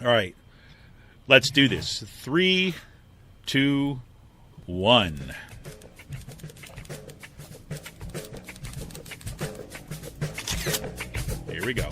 All right. Let's do this. 3, 2, 1. Here we go.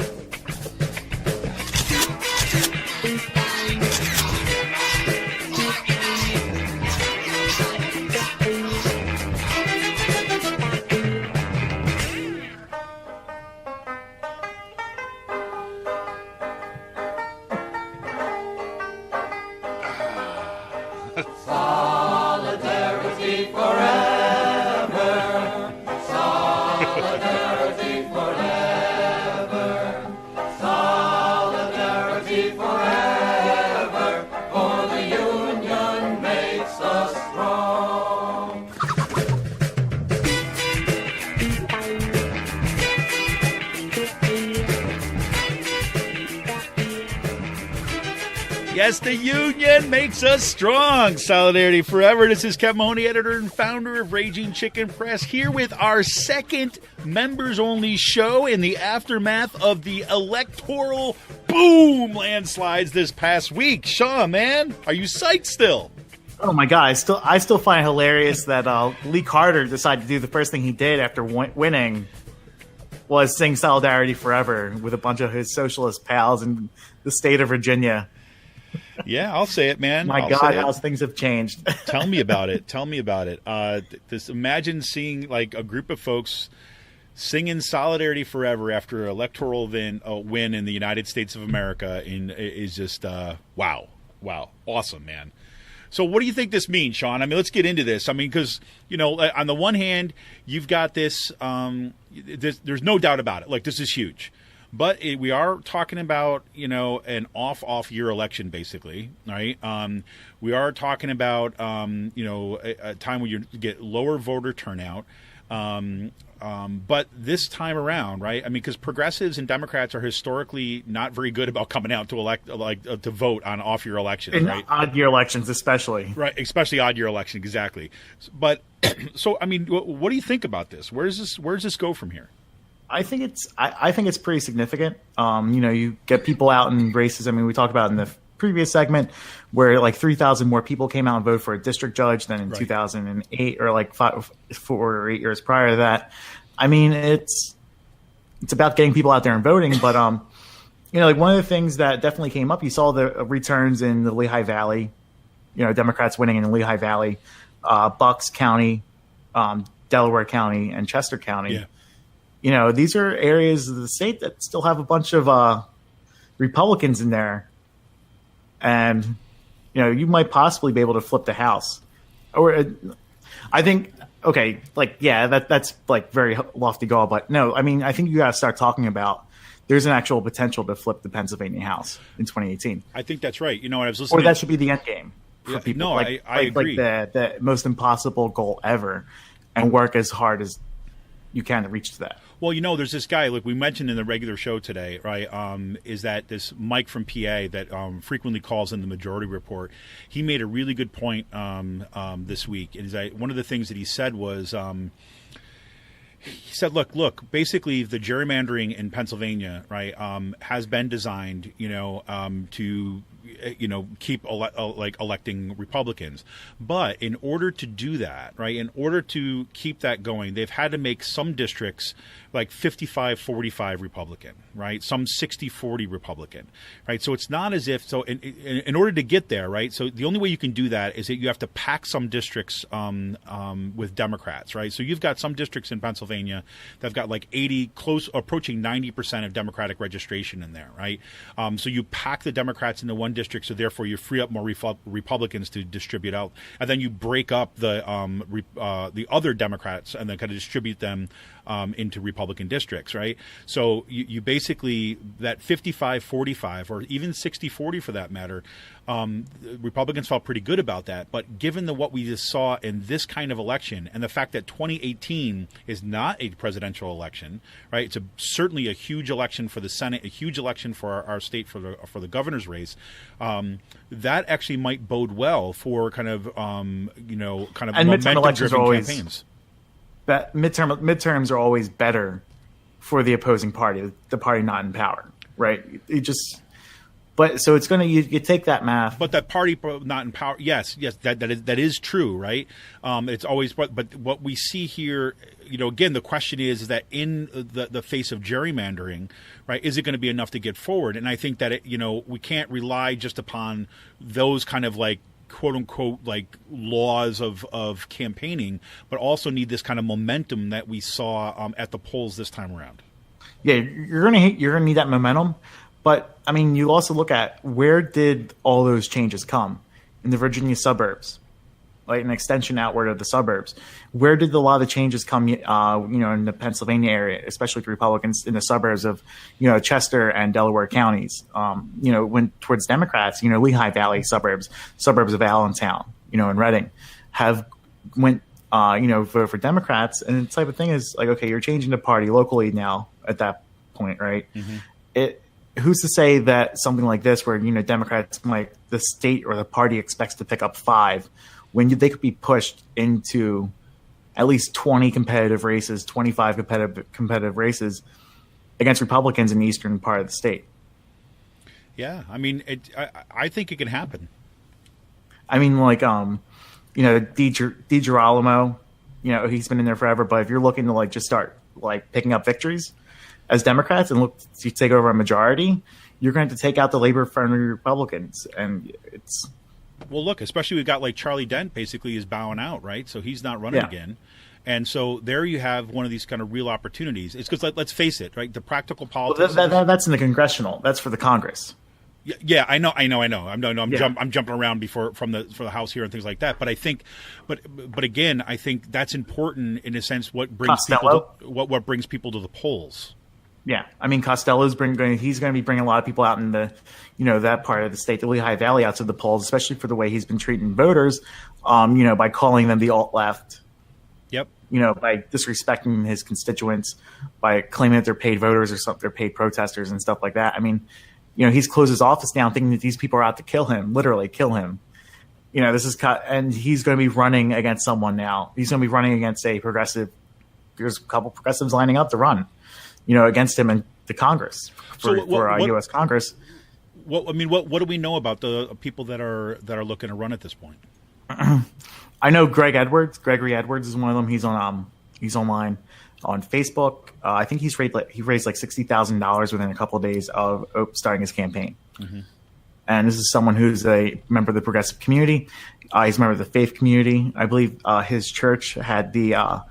Solidarity forever. Solidarity forever. Solidarity forever. For the union makes us strong. Yes, the union makes us strong. Solidarity forever. This is Kevin Mahoney, editor and founder of Raging Chicken Press, here with our second members-only show in the aftermath of the electoral boom landslides this past week. Sean, man, are you psyched still? Oh my God! I still find it hilarious that Lee Carter decided to do the first thing he did after winning was sing "Solidarity Forever" with a bunch of his socialist pals in the state of Virginia. Yeah, I'll say it, man. My God, how things have changed. Tell me about it. Tell me about it. Imagine seeing like a group of folks singing "Solidarity Forever" after an electoral win in the United States of America is just wow, awesome, man. So what do you think this means, Sean? I mean, let's get into this. I mean, because, on the one hand, you've got this, there's no doubt about it. Like, this is huge. But we are talking about, an off year election, basically, right? We are talking about, a time where you get lower voter turnout. But this time around, right? I mean, because progressives and Democrats are historically not very good about coming out to to vote on off-year elections, in right? Odd-year elections, especially. Right, especially odd-year elections, exactly. But so, I mean, what do you think about this? Where does this go from here? I think it's pretty significant. You get people out in races. I mean, we talked about in the previous segment where like 3,000 more people came out and voted for a district judge than in 2008 or like 4 or 8 years prior to that. I mean, it's about getting people out there and voting. But, like one of the things that definitely came up, you saw the returns in the Lehigh Valley, Democrats winning in the Lehigh Valley, Bucks County, Delaware County, and Chester County. Yeah. These are areas of the state that still have a bunch of Republicans in there. And, you might possibly be able to flip the House. Or I think, okay, like, yeah, that's like very lofty goal. But no, I mean, I think you got to start talking about there's an actual potential to flip the Pennsylvania House in 2018. I think that's right. I was listening. Or that should be the end game for people. No, I agree. Like the most impossible goal ever, and work as hard as you can to reach to that. Well, there's this guy, like we mentioned in the regular show today, right, is that this Mike from PA that frequently calls in the Majority Report. He made a really good point this week. And one of the things that he said was, he said, look, basically the gerrymandering in Pennsylvania, right, has been designed, to keep electing Republicans. But in order to do that, right, in order to keep that going, they've had to make some districts like 55-45 Republican, right? Some 60-40 Republican, right? So it's not as if, so in order to get there, right? So the only way you can do that is that you have to pack some districts with Democrats, right? So you've got some districts in Pennsylvania that have got like 80, close, approaching 90% of Democratic registration in there, right? So you pack the Democrats into one district, so therefore you free up more Republicans to distribute out, and then you break up the other Democrats and then kind of distribute them into Republican districts, right? So you basically, that 55-45 or even 60-40 for that matter, Republicans felt pretty good about that. But given what we just saw in this kind of election and the fact that 2018 is not a presidential election, right? It's certainly a huge election for the Senate, a huge election for our state for the governor's race. That actually might bode well for kind of momentum-driven campaigns. But midterms are always better for the opposing party, the party not in power, right? But so it's going to you take that math. But that party not in power. Yes, that is true, right? It's always but what we see here, again, the question is that in the face of gerrymandering, right? Is it going to be enough to get forward? And I think that we can't rely just upon those kind of like quote unquote like laws of campaigning, but also need this kind of momentum that we saw at the polls this time around. Yeah, you're gonna need that momentum. But, I mean, you also look at where did all those changes come? In the Virginia suburbs, like an extension outward of the suburbs. Where did a lot of the changes come, in the Pennsylvania area, especially the Republicans in the suburbs of, Chester and Delaware counties? Went towards Democrats, Lehigh Valley suburbs of Allentown, and Reading went vote for Democrats. And the type of thing is like, okay, you're changing the party locally now at that point, right? Mm-hmm. Who's to say that something like this, where Democrats, like the state or the party expects to pick up 5, when they could be pushed into at least 20 competitive races, 25 competitive races against Republicans in the eastern part of the state? Yeah, I mean, I think it can happen. I mean, like DiGirolamo, he's been in there forever. But if you're looking to like just start like picking up victories as Democrats and look to take over a majority, you're going to take out the labor-friendly Republicans, and it's. Well, look, especially we've got like Charlie Dent basically is bowing out, right? So he's not running again, and so there you have one of these kind of real opportunities. It's because let's face it, right? The practical politics. Well, that's in the congressional. That's for the Congress. Yeah, I know. I'm jumping around for the House here and things like that. But I think, but again, I think that's important in a sense. What brings what brings people to the polls. Yeah, I mean, Costello's he's going to be bringing a lot of people out in the, that part of the state, the Lehigh Valley, out to the polls, especially for the way he's been treating voters, by calling them the alt left. Yep. By disrespecting his constituents, by claiming that they're paid voters or something, they're paid protesters and stuff like that. I mean, he's closed his office down thinking that these people are out to kill him, literally kill him. This is and he's going to be running against someone now. He's going to be running against a progressive. There's a couple progressives lining up to run. Against him in the Congress for U.S. Congress. What do we know about the people that are looking to run at this point? I know Gregory Edwards is one of them. He's online on Facebook. I think he raised like $60,000 within a couple of days of starting his campaign. Mm-hmm. And this is someone who's a member of the progressive community. He's a member of the faith community. I believe his church had the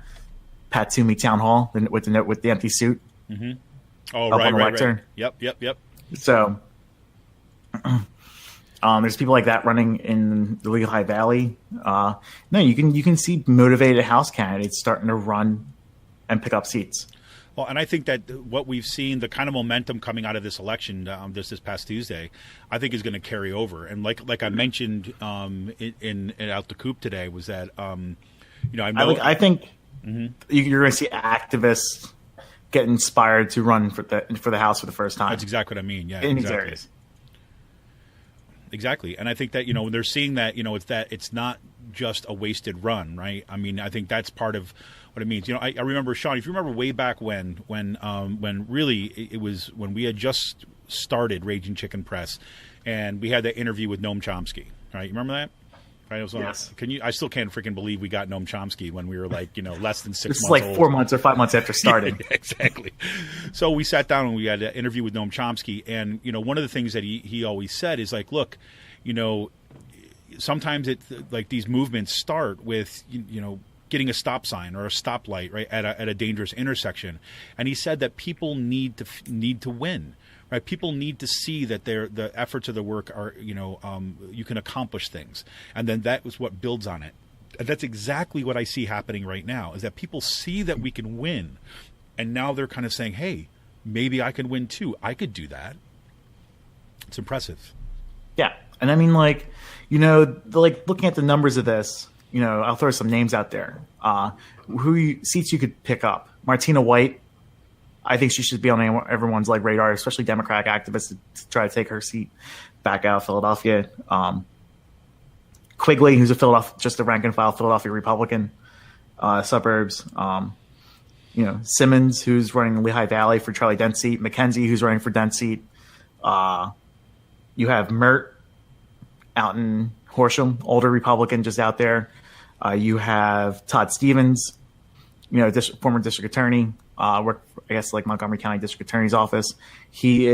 Pat Toomey town hall with the empty suit. Mm-hmm. Oh, right. Yep. So there's people like that running in the Lehigh Valley. You can see motivated House candidates starting to run and pick up seats. Well, and I think that what we've seen, the kind of momentum coming out of this election this past Tuesday, I think is going to carry over. And like I mentioned in out the Coup today, was that I think mm-hmm. you're going to see activists get inspired to run for the House for the first time. That's exactly what I mean. Yeah, in these areas. Exactly, and I think that when they're seeing that it's not just a wasted run, right? I mean, I think that's part of what it means. I remember, Sean, if you remember way back when really it was when we had just started Raging Chicken Press, and we had that interview with Noam Chomsky, right? You remember that? Right? It was yes. I still can't freaking believe we got Noam Chomsky when we were like, less than 6 months old. It's like 4 months or 5 months after starting. Exactly. So we sat down and we had an interview with Noam Chomsky. And, one of the things that he always said is like, look, sometimes like these movements start with, getting a stop sign or a stoplight, right, at a dangerous intersection. And he said that people need to win. Right, people need to see that the efforts of the work are, you can accomplish things, and then that is what builds on it. And that's exactly what I see happening right now. Is that people see that we can win, and now they're kind of saying, "Hey, maybe I can win too. I could do that." It's impressive. Yeah, and I mean, looking at the numbers of this, I'll throw some names out there. Seats you could pick up: Martina White. I think she should be on everyone's radar, especially Democratic activists, to try to take her seat back out of Philadelphia. Quigley, who's just a rank and file Philadelphia Republican suburbs. Simmons, who's running the Lehigh Valley for Charlie Dent's seat. McKenzie, who's running for Dent's seat. You have Mert out in Horsham, older Republican, just out there. You have Todd Stevens, former district attorney, worked, I guess, like Montgomery County District Attorney's Office. He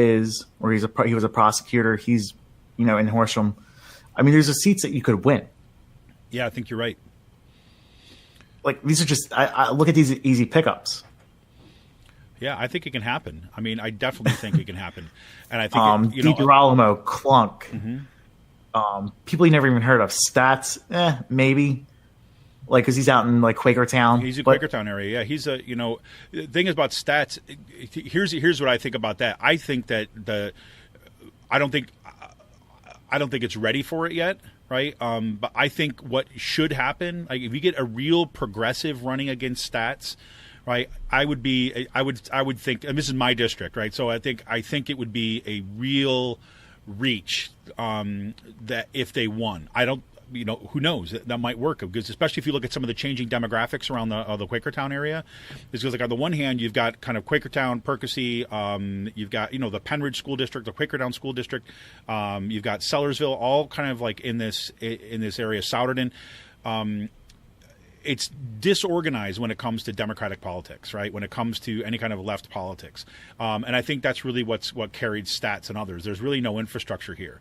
was a prosecutor. He's, in Horsham. I mean, there's seats that you could win. Yeah, I think you're right. Like, these are just, I look at these easy pickups. Yeah, I think it can happen. I mean, I definitely think it can happen. And I think, DiGirolamo, Clunk, people you never even heard of. Stats, maybe. Like, because he's out in, like, Quakertown. He's in Quakertown area, yeah. He's the thing is about Stats, here's what I think about that. I think that I don't think it's ready for it yet, right? But I think what should happen, like, if you get a real progressive running against Stats, right, I would think, and this is my district, right? So I think it would be a real reach that if they won. I don't, who knows, that might work, because especially if you look at some of the changing demographics around the Quakertown area, because, like, on the one hand, you've got kind of Quakertown, Percy, you've got, the Penridge School District, the Quakertown School District, you've got Sellersville, all kind of like in this area, Souderton. It's disorganized when it comes to democratic politics, right? When it comes to any kind of left politics. And I think that's really what carried Stats and others. There's really no infrastructure here.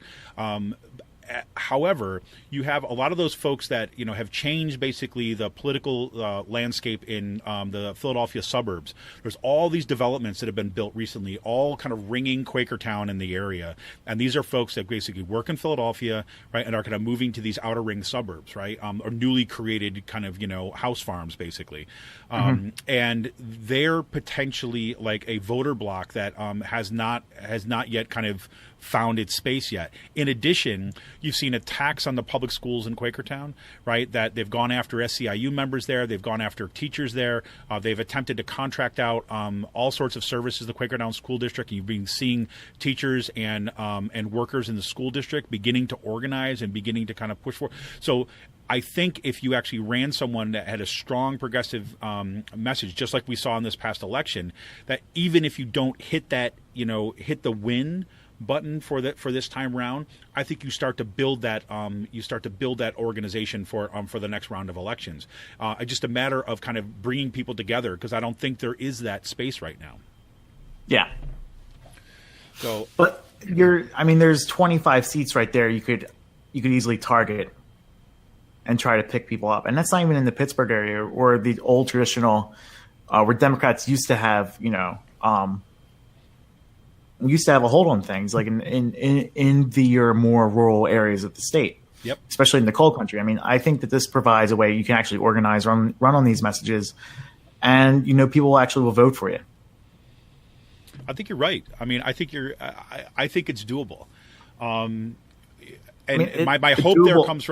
However, you have a lot of those folks that have changed basically the political landscape in the Philadelphia suburbs. There's all these developments that have been built recently, all kind of ringing Quakertown in the area, and these are folks that basically work in Philadelphia, right, and are kind of moving to these outer ring suburbs, right, or newly created kind of house farms basically, and they're potentially like a voter bloc that has not yet kind of found its space yet. In addition, you've seen attacks on the public schools in Quakertown, right? That they've gone after SEIU members there, they've gone after teachers there, they've attempted to contract out all sorts of services in the Quakertown School District. And you've been seeing teachers and workers in the school district beginning to organize and beginning to kind of push for. So I think if you actually ran someone that had a strong progressive message, just like we saw in this past election, that even if you don't hit that, hit the win button for this time round, I think you start to build that organization for the next round of elections. Just a matter of kind of bringing people together, because I don't think there is that space right now. Yeah. So, but there's 25 seats right there. You could easily target and try to pick people up, and that's not even in the Pittsburgh area or the old traditional, where Democrats used to have, we used to have a hold on things, like in your more rural areas of the state. Yep. Especially in the coal country. I mean, I think that this provides a way you can actually organize, run on these messages, and people actually will vote for you. I think you're right. I mean, I think it's doable. And my hope there comes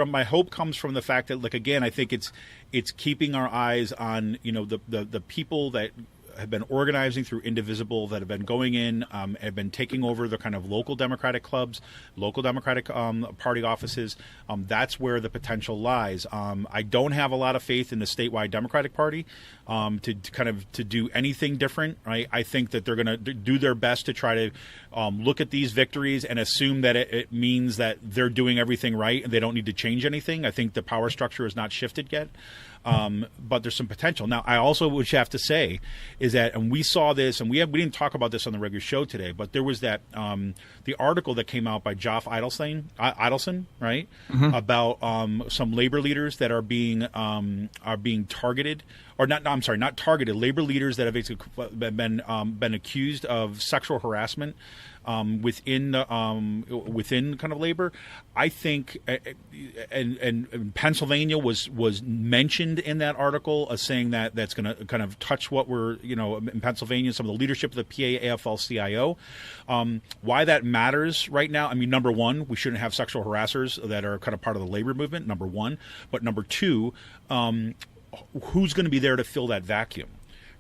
from the fact that, like, again, I think it's keeping our eyes on the people that have been organizing through Indivisible, that have been going in, have been taking over the kind of local Democratic clubs, local Democratic Party offices. That's where the potential lies. I don't have a lot of faith in the statewide Democratic Party to do anything different. Right? I think that they're going to do their best to try to look at these victories and assume that it means that they're doing everything right and they don't need to change anything. I think the power structure has not shifted yet. But there's some potential. Now, I also would have to say is that, and we saw this, and we didn't talk about this on the regular show today, but there was that the article that came out by Geoff Idelson, right, about some labor leaders that are being targeted, or not. I'm sorry, not targeted. Labor leaders that have basically been accused of sexual harassment within kind of labor. I think, and Pennsylvania was mentioned in that article as saying that that's going to kind of touch what we're in Pennsylvania, some of the leadership of the PA AFL-CIO. Why that matters right now? I mean, number one, we shouldn't have sexual harassers that are kind of part of the labor movement. Number one, but number two, who's going to be there to fill that vacuum?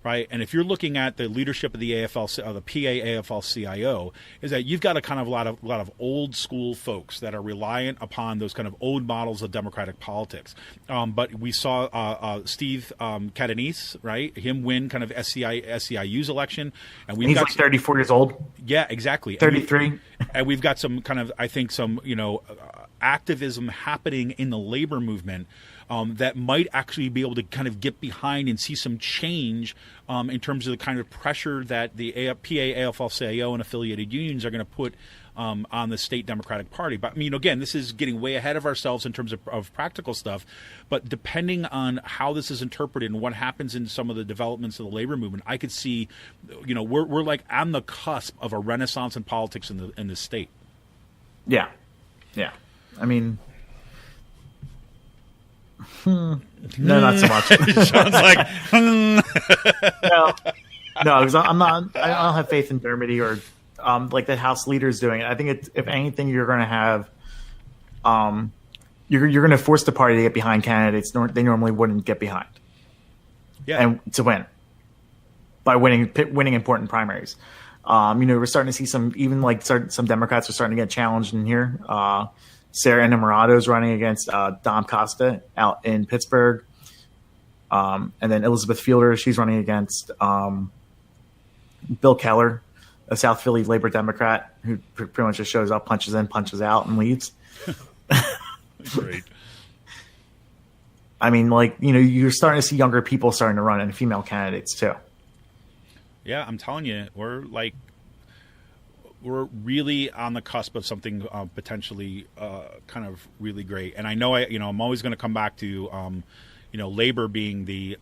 right? And if you're looking at the leadership of the AFL, the PA AFL-CIO, is that you've got a kind of lot of old school folks that are reliant upon those kind of old models of democratic politics. But we saw Steve Catanese, right? Him win kind of SEIU's election, and he's like 34 years old. Yeah, exactly. 33. And we've got some kind of, I think, some activism happening in the labor movement. That might actually be able to kind of get behind and see some change in terms of the kind of pressure that the PA, AFL-CIO, and affiliated unions are going to put on the state Democratic Party. But I mean, again, this is getting way ahead of ourselves in terms of practical stuff. But depending on how this is interpreted and what happens in some of the developments of the labor movement, I could see, we're like on the cusp of a renaissance in politics in the state. Yeah, yeah. I mean. No, not so much. It sounds like no, because I'm not. I don't have faith in Dermody or like the House leaders doing it. I think if anything, you're going to have you're going to force the party to get behind candidates they normally wouldn't get behind. Yeah, and to win by winning important primaries. We're starting to see some Democrats are starting to get challenged in here. Sarah Innamorado's running against Dom Costa out in Pittsburgh. And then Elizabeth Fielder, she's running against Bill Keller, a South Philly Labor Democrat who pretty much just shows up, punches in, punches out, and leaves. Great. I mean, you're starting to see younger people starting to run and female candidates too. Yeah, I'm telling you, we're really on the cusp of something potentially kind of really great. And I know I'm always going to come back to labor being the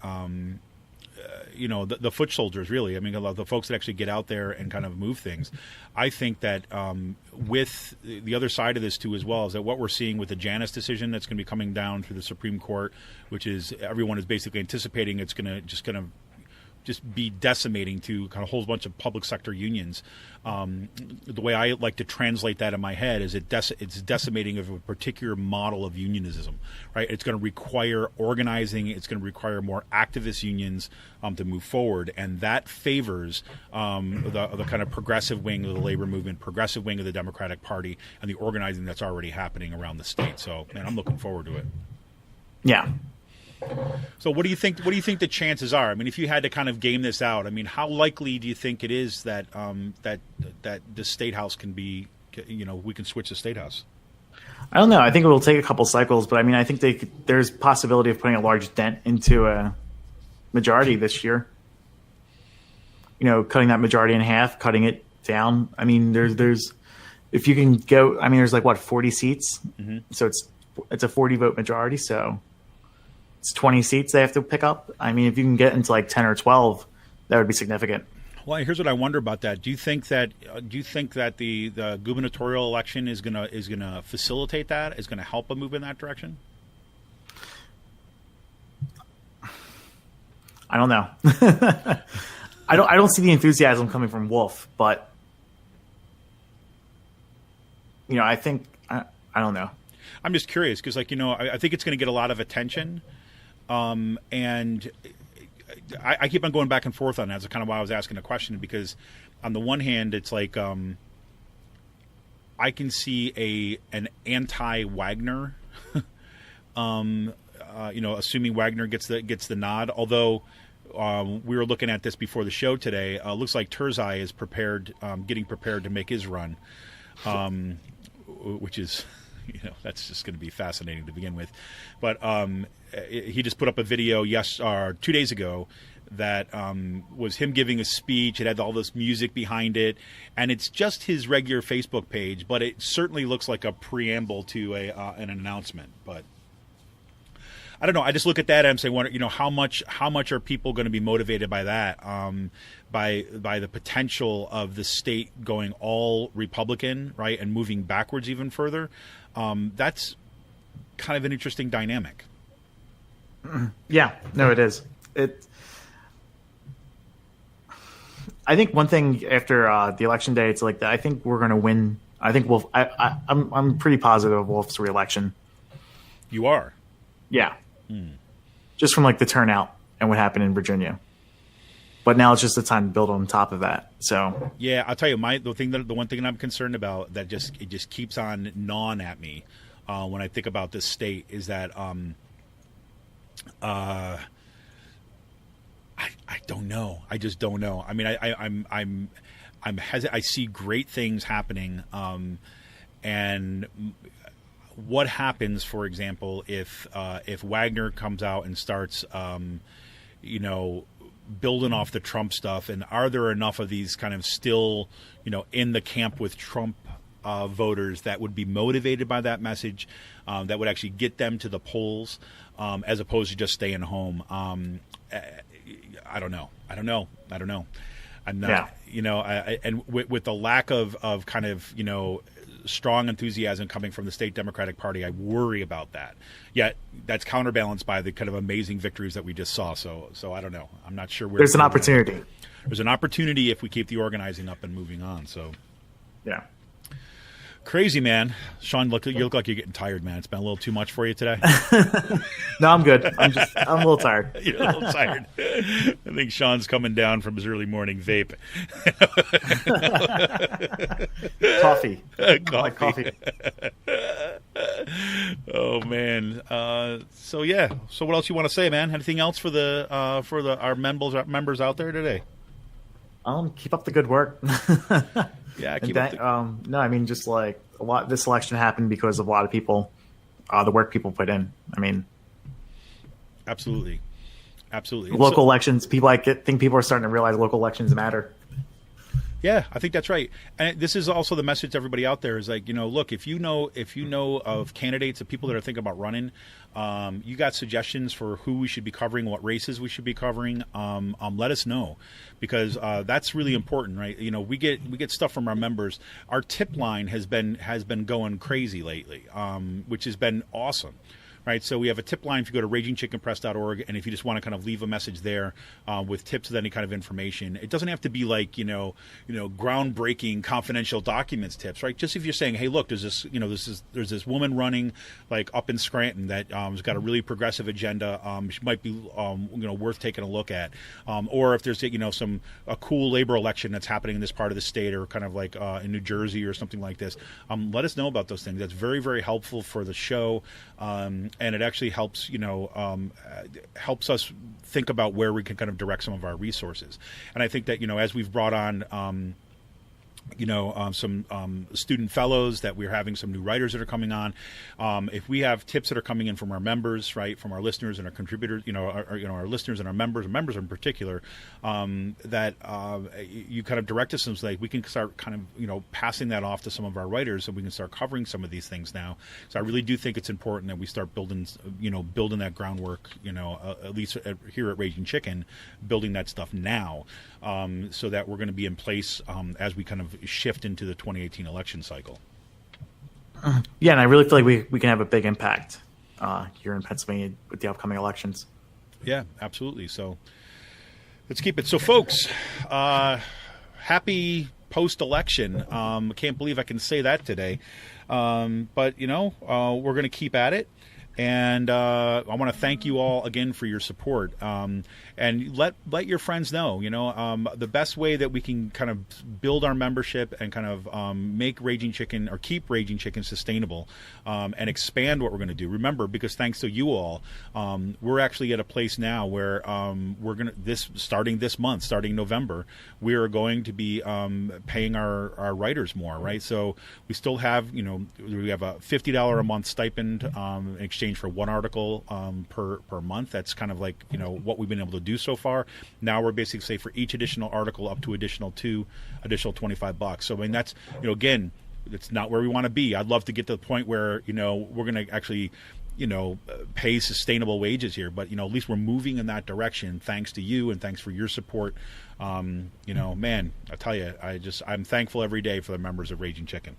the foot soldiers, really. I mean, the folks that actually get out there and kind of move things. I think that with the other side of this too, as well, is that what we're seeing with the Janus decision that's going to be coming down through the Supreme Court, which is everyone is basically anticipating it's going to just be decimating to kind of a whole bunch of public sector unions. The way I like to translate that in my head is it's decimating of a particular model of unionism, right? It's going to require organizing. It's going to require more activist unions to move forward, and that favors the kind of progressive wing of the labor movement, progressive wing of the Democratic Party, and the organizing that's already happening around the state. So, man, I'm looking forward to it. Yeah. So what do you think the chances are? I mean, if you had to kind of game this out, I mean, how likely do you think it is that that the State House can be, we can switch the State House? I don't know. I think it will take a couple cycles, but I mean, I think there's possibility of putting a large dent into a majority this year. Cutting that majority in half, cutting it down. I mean, there's if you can go. I mean, there's 40 seats, mm-hmm. So it's a 40 vote majority, so. It's 20 seats they have to pick up. I mean, if you can get into 10 or 12, that would be significant. Well, here's what I wonder about that. Do you think that the gubernatorial election is gonna facilitate that? Is going to help a move in that direction? I don't know. I don't see the enthusiasm coming from Wolf, but I think I don't know. I'm just curious because, I think it's going to get a lot of attention. And I keep on going back and forth on that. That's kind of why I was asking the question, because on the one hand, it's like I can see an anti-Wagner, assuming Wagner gets the nod. Although we were looking at this before the show today, looks like Turzai is getting prepared to make his run, which is. That's just going to be fascinating to begin with. But he just put up a video 2 days ago that was him giving a speech. It had all this music behind it, and it's just his regular Facebook page, but it certainly looks like a preamble to an announcement. But I don't know. I just look at that and I'm saying, how much are people going to be motivated by that? By the potential of the state going all Republican, right, and moving backwards even further. That's kind of an interesting dynamic. Yeah, no, it is. I think one thing after the election day, it's like that. I think we're going to win. I think Wolf. I'm pretty positive of Wolf's reelection. You are. Yeah. Just from the turnout and what happened in Virginia. but now it's just the time to build on top of that. So yeah, I'll tell you, the one thing I'm concerned about that just keeps on gnawing at me when I think about this state is that I don't know. I just don't know. I mean, I'm hesitant. I see great things happening, and what happens, for example, if Wagner comes out and starts, building off the Trump stuff, and are there enough of these kind of still, in the camp with Trump voters that would be motivated by that message, that would actually get them to the polls, as opposed to just staying home? I don't know. I'm not, and with the lack of kind of, strong enthusiasm coming from the state Democratic Party, I worry about that. Yet that's counterbalanced by the kind of amazing victories that we just saw. So I don't know. I'm not sure where there's an opportunity. There's an opportunity if we keep the organizing up and moving on. So yeah. Crazy, man. Sean, you look like you're getting tired, man. It's been a little too much for you today. No, I'm good. I'm a little tired. You're a little tired. I think Sean's coming down from his early morning vape. Coffee. Like coffee. Oh man. So what else you want to say, man? Anything else for our members out there today? Keep up the good work. Yeah, no, I mean, just like this election happened because of a lot of people, the work people put in. I mean, absolutely. Local elections, think people are starting to realize local elections matter. Yeah, I think that's right. And this is also the message to everybody out there is like, look, if you know of candidates, of people that are thinking about running, you got suggestions for who we should be covering, what races we should be covering, let us know, because that's really important, right? We get stuff from our members. Our tip line has been going crazy lately, which has been awesome. Right, so we have a tip line if you go to ragingchickenpress.org, and if you just want to kind of leave a message there with tips with any kind of information, it doesn't have to be like groundbreaking confidential documents tips, right? Just if you're saying, hey, look, there's this woman running like up in Scranton that has got a really progressive agenda, she might be worth taking a look at, or if there's a cool labor election that's happening in this part of the state, or kind of like in New Jersey or something like this, let us know about those things. That's very, very helpful for the show. And it actually helps, helps us think about where we can kind of direct some of our resources. And I think that, as we've brought on, some student fellows, that we're having some new writers that are coming on. If we have tips that are coming in from our members, right, from our listeners and our contributors, our listeners and our members in particular, that you kind of direct us, and like we can start kind of passing that off to some of our writers, so we can start covering some of these things now. So I really do think it's important that we start building that groundwork, at least here at Raging Chicken, building that stuff now, so that we're going to be in place as we kind of shift into the 2018 election cycle. Yeah, and I really feel like we can have a big impact here in Pennsylvania with the upcoming elections. Yeah, absolutely. So let's keep it. So, folks, happy post-election. Can't believe I can say that today. But, we're going to keep at it. And I want to thank you all again for your support. And let your friends know, the best way that we can kind of build our membership and kind of make Raging Chicken, or keep Raging Chicken sustainable, and expand what we're going to do. Remember, because thanks to you all, we're actually at a place now where we're going to, starting this month, starting November, we are going to be paying our writers more, right? So we still have, we have a $50 a month stipend in exchange for one article per month. That's kind of like what we've been able to do so far. Now we're basically say for each additional article up to additional $25. So I mean, that's again, it's not where we want to be. I'd love to get to the point where we're going to actually pay sustainable wages here, but at least we're moving in that direction thanks to you, and thanks for your support. Man, I tell you, I'm thankful every day for the members of Raging Chicken.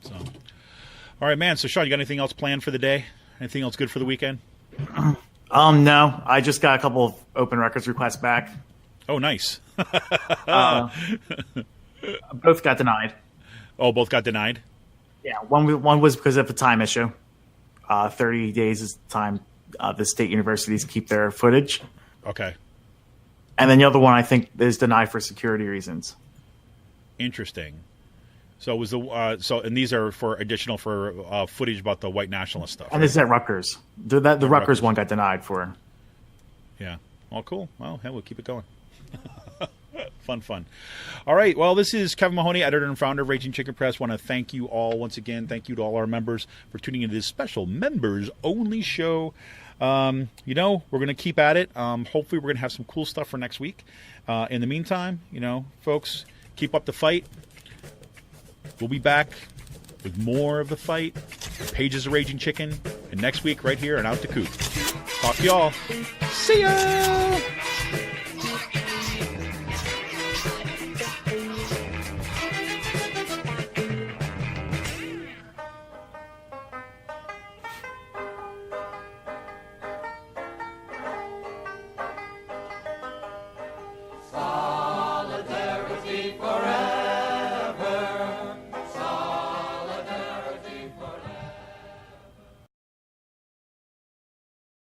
So all right, man. So, Sean, you got anything else planned for the day? Anything else good for the weekend? No. I just got a couple of open records requests back. Oh, nice. Both got denied. Oh, both got denied? Yeah, one was because of a time issue. 30 days is the time the state universities keep their footage. Okay. And then the other one I think is denied for security reasons. Interesting. So it was and these are for additional for footage about the white nationalist stuff. And this is at Rutgers. The Rutgers one got denied for. Yeah. Well, cool. Well, hey, we'll keep it going. Fun. All right. Well, this is Kevin Mahoney, editor and founder of Raging Chicken Press. Want to thank you all once again. Thank you to all our members for tuning into this special members-only show. We're going to keep at it. Hopefully, we're going to have some cool stuff for next week. In the meantime, folks, keep up the fight. We'll be back with more of the fight, Pages of Raging Chicken, and next week right here on Out to Coup. Talk to y'all. See ya!